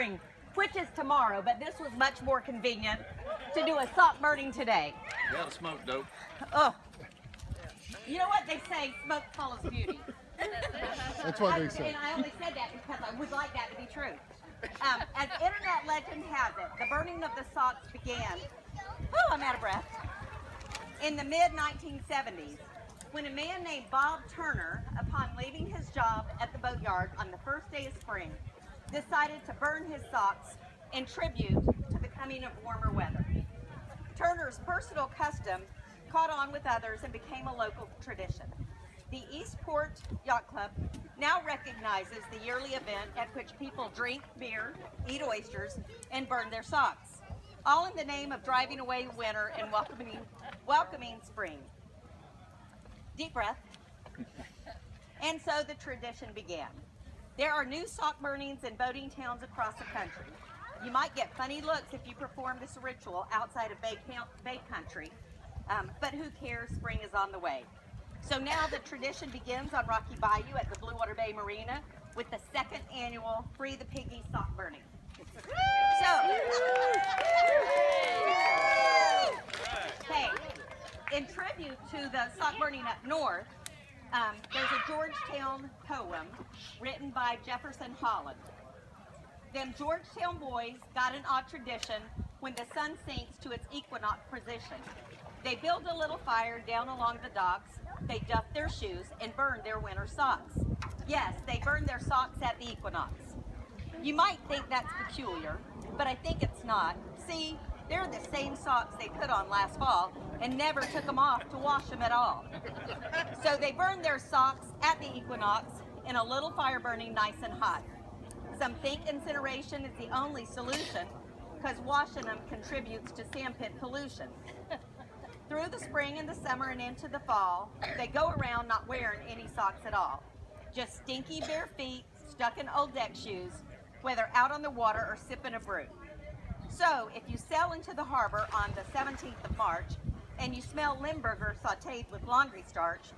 spring, which is tomorrow, but this was much more convenient to do a sock burning today. You gotta smoke dope. Oh, you know what they say, smoke follows beauty. That's what they say. And I only said that because I would like that to be true. As internet legend has it, the burning of the socks began, I'm out of breath, in the mid-1970s, when a man named Bob Turner, upon leaving his job at the boatyard on the first day of spring, decided to burn his socks in tribute to the coming of warmer weather. Turner's personal custom caught on with others and became a local tradition. The Eastport Yacht Club now recognizes the yearly event at which people drink beer, eat oysters, and burn their socks, all in the name of driving away winter and welcoming spring. Deep breath. And so the tradition began. There are new sock burnings in boating towns across the country. You might get funny looks if you perform this ritual outside of Bay Country, but who cares? Spring is on the way. So now the tradition begins on Rocky Bayou at the Bluewater Bay Marina with the second annual Free the Piggy sock burning. Okay, in tribute to the sock burning up north, there's a Georgetown poem written by Jefferson Holland. Them Georgetown boys got an odd tradition when the sun sinks to its equinox position. They build a little fire down along the docks, they duff their shoes and burn their winter socks. Yes, they burn their socks at the equinox. You might think that's peculiar, but I think it's not. See, they're the same socks they put on last fall and never took them off to wash them at all. So they burn their socks at the equinox in a little fire burning nice and hot. Some think incineration is the only solution because washing them contributes to sandpit pollution. Through the spring and the summer and into the fall, they go around not wearing any socks at all. Just stinky bare feet stuck in old deck shoes, whether out on the water or sipping a brew. So if you sail into the harbor on the 17th of March and you smell Limburger sauteed with laundry starch,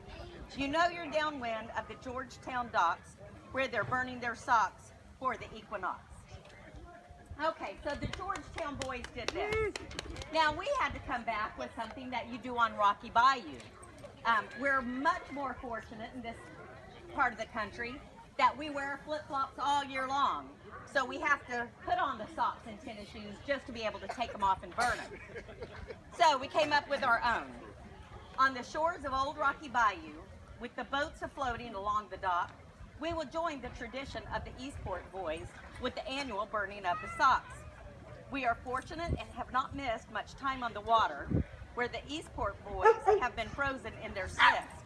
you know you're downwind of the Georgetown docks where they're burning their socks for the equinox. Okay, so the Georgetown boys did this. Now we had to come back with something that you do on Rocky Bayou. We're much more fortunate in this part of the country that we wear flip-flops all year long. So we have to put on the socks and tennis shoes just to be able to take them off and burn them. So we came up with our own. On the shores of old Rocky Bayou, with the boats afloating along the dock, we will join the tradition of the Eastport boys with the annual burning of the socks. We are fortunate and have not missed much time on the water, where the Eastport boys have been frozen in their slips,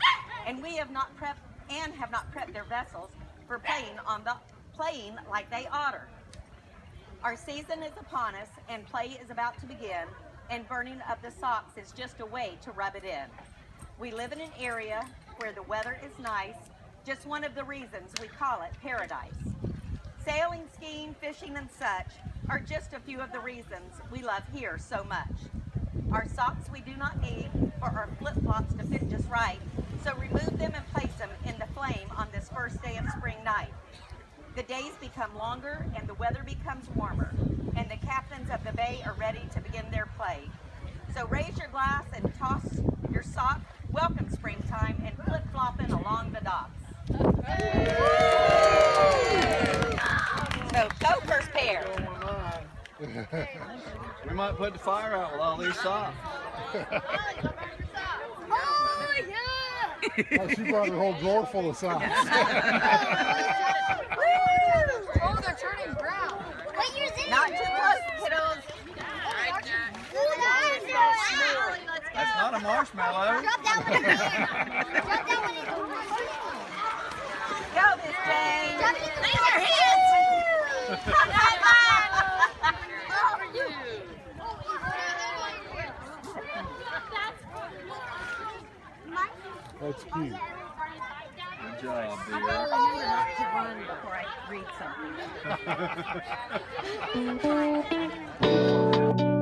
and we have not prepped their vessels for playing like they oughter. Our season is upon us, and play is about to begin, and burning of the socks is just a way to rub it in. We live in an area where the weather is nice, just one of the reasons we call it paradise. Sailing, skiing, fishing, and such are just a few of the reasons we love here so much. Our socks we do not need, or our flip-flops to fit just right, so remove them and place them in the flame on this first day of spring night. The days become longer and the weather becomes warmer, and the captains of the bay are ready to begin their play. So raise your glass and toss your sock, welcome springtime, and flip-flopping along the docks. So go first pair. We might put the fire out with all these socks. Oh, yeah! Oh, she brought her whole drawer full of socks. Oh, they're turning brown. What year is it? Not too close, kiddos. That's not a marshmallow. Drop that one in there. Drop that one in there. Go, Miss Jane. Drop it in the your hands. That's cute. Good job, I dear. will remember not to run before I read something.